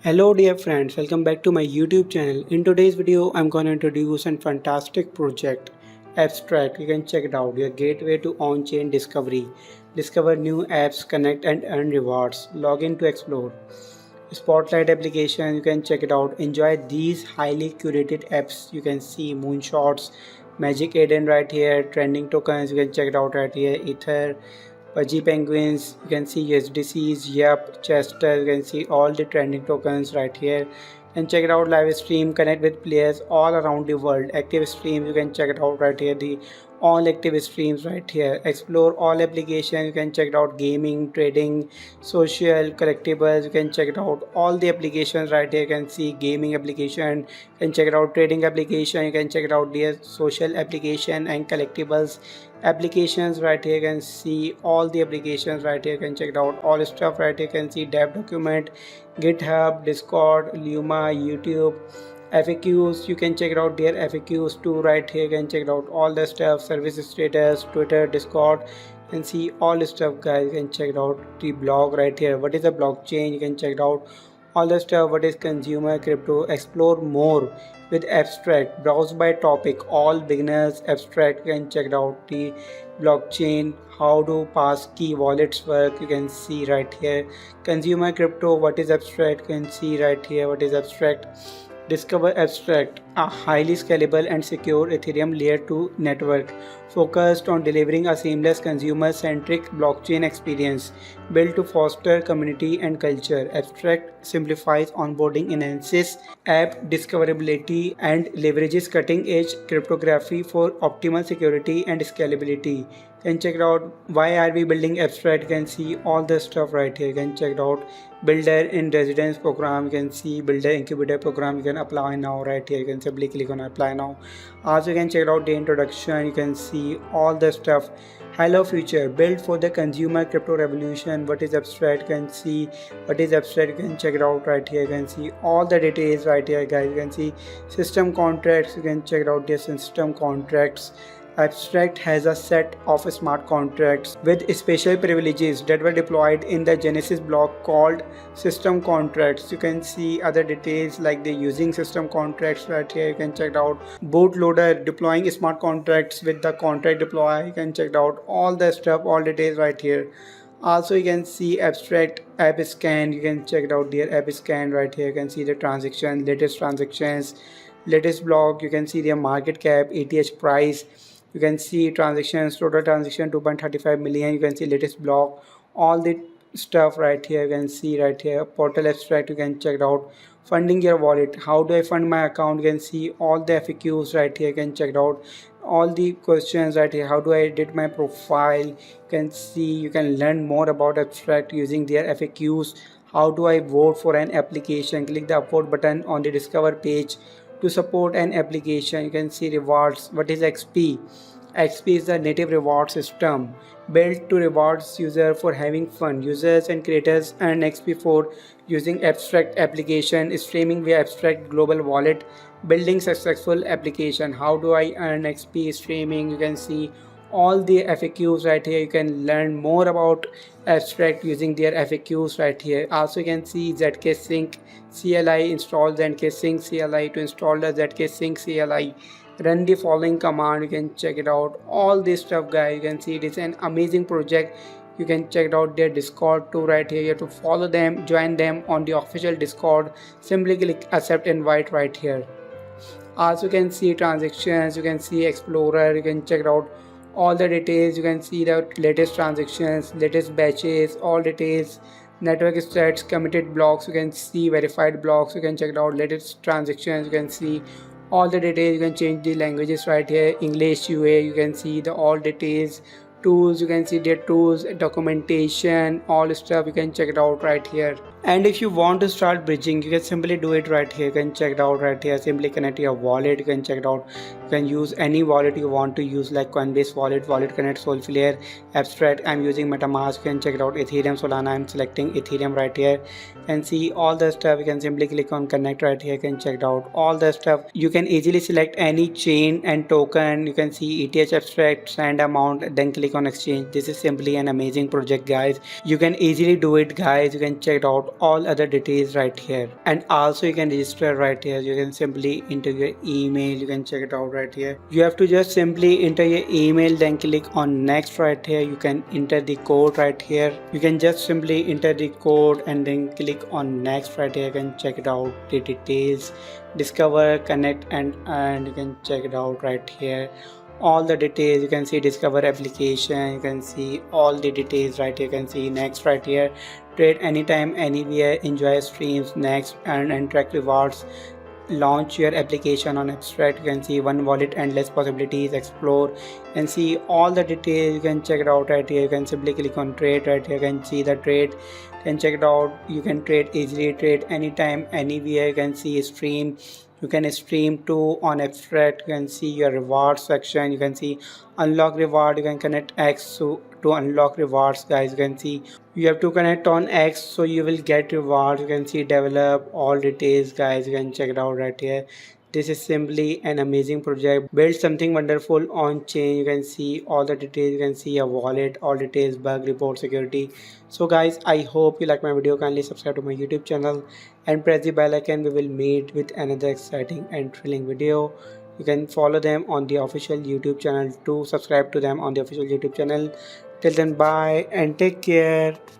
Hello dear friends, welcome back to my YouTube channel. In today's video, I'm going to introduce a fantastic project, Abstract. You can check it out. Your gateway to on-chain discovery. Discover new apps, connect and earn rewards. Log in to explore. Spotlight application, you can check it out. Enjoy these highly curated apps. You can see moonshots, Magic Eden right here, trending tokens. You can check it out right here. Ether, Pudgy Penguins, you can see USDCs, Yup, Chester, you can see all the trending tokens right here. And check it out, live stream, connect with players all around the world. Active streams, you can check it out right here. The all active streams right here. Explore all applications, you can check it out. Gaming, trading, social, collectibles, you can check it out. All the applications right here. You can see gaming application, you can check it out. Trading application, you can check it out. The social application and collectibles applications right here. You can see all the applications right here. You can check it out. All stuff right here. You can see dev document, GitHub, Discord, Luma, YouTube, FAQs. You can check it out. Their FAQs too right here. You can check it out. All the stuff, service status, Twitter, Discord. You can see all the stuff, guys. You can check it out. The blog right here. What is a blockchain? You can check it out. All the stuff. What is consumer crypto? Explore more with Abstract. Browse by topic. All beginners. Abstract. You can check it out. The blockchain, how do passkey wallets work, you can see right here. Consumer crypto, what is Abstract, you can see right here what is Abstract. Discover Abstract, a highly scalable and secure Ethereum layer 2 network focused on delivering a seamless consumer-centric blockchain experience built to foster community and culture. Abstract simplifies onboarding, enhances app discoverability, and leverages cutting-edge cryptography for optimal security and scalability. You can check it out. Why are we building Abstract? You can see all the stuff right here. You can check it out. Builder in residence program, you can see builder incubator program. You can apply now right here. You can simply click on apply now. Also you can check out the introduction. You can see all the stuff. Hello future, built for the consumer crypto revolution. What is Abstract? You can see what is Abstract. You can check it out right here. You can see all the details right here, guys. You can see system contracts. You can check it out. The system contracts. Abstract has a set of smart contracts with special privileges that were deployed in the Genesis block called system contracts. You can see other details like the using system contracts right here. You can check it out. Bootloader deploying smart contracts with the contract deploy. You can check it out. All the stuff, all details right here. Also you can see Abstract app scan. You can check it out. Their app scan right here. You can see the transaction, latest transactions, latest block. You can see their market cap, ETH price. You can see transactions, total transaction 2.35 million. You can see latest block, all the stuff right here. You can see right here. Portal Abstract, you can check it out. Funding your wallet, how do I fund my account? You can see all the FAQs right here. You can check it out. All the questions right here. How do I edit my profile? You can see, you can learn more about Abstract using their FAQs. How do I vote for an application? Click the upvote button on the discover page to support an application. You can see rewards. What is XP? XP is the native reward system built to rewards user for having fun. Users and creators earn XP for using Abstract application, streaming via Abstract global wallet, building successful application. How do I earn XP streaming? You can see all the FAQs right here. You can learn more about Abstract using their FAQs right here. Also you can see ZK Sync CLI, install ZK Sync CLI. To install the ZK Sync CLI, run the following command. You can check it out. All this stuff, guys. You can see it is an amazing project. You can check it out their Discord too right here. You have to follow them, join them on the official Discord. Simply click accept invite right here. Also you can see transactions, you can see explorer, you can check it out all the details. You can see the latest transactions, latest batches, all details, network stats, committed blocks. You can see verified blocks. You can check it out latest transactions. You can see all the details. You can change the languages right here, English, UA. You can see the all details. Tools, you can see their tools, documentation, all stuff. You can check it out right here. And if you want to start bridging, you can simply do it right here. You can check it out right here. Simply connect your wallet. You can check it out. You can use any wallet you want to use, like Coinbase wallet, Wallet Connect, Solflare, Abstract. I'm using MetaMask. You can check it out. Ethereum, Solana. I'm selecting Ethereum right here. You can see all the stuff. You can simply click on connect right here. You can check it out all the stuff. You can easily select any chain and token. You can see ETH Abstract, send amount, then click on exchange. This is simply an amazing project, guys. You can easily do it, guys. You can check out all other details right here, and also you can register right here. You can simply enter your email. You can check it out right here. You have to just simply enter your email, then click on next right here. You can enter the code right here. You can just simply enter the code and then click on next right here. You can check it out the details, discover, connect, and you can check it out right here, all the details. You can see discover application, you can see all the details right here. You can see next right here, trade anytime anywhere, enjoy streams, next, and track rewards, launch your application on abstract. You can see one wallet, endless possibilities, explore and see all the details. You can check it out right here. You can simply click on trade right here. You can see the trade, you can check it out. You can trade easily, trade anytime anywhere. You can see stream, you can stream to on abstract. You can see your reward section. You can see unlock reward. You can connect X to unlock rewards, guys. You can see you have to connect on X so you will get rewards. You can see develop all details, guys. You can check it out right here. This is simply an amazing project. Build something wonderful on chain. You can see all the details. You can see a wallet, all details, bug report, security. So guys, I hope you like my video. Kindly subscribe to my YouTube channel and press the bell icon. We will meet with another exciting and thrilling video. You can follow them on the official YouTube channel to subscribe to them on the official YouTube channel. Till then, bye and take care.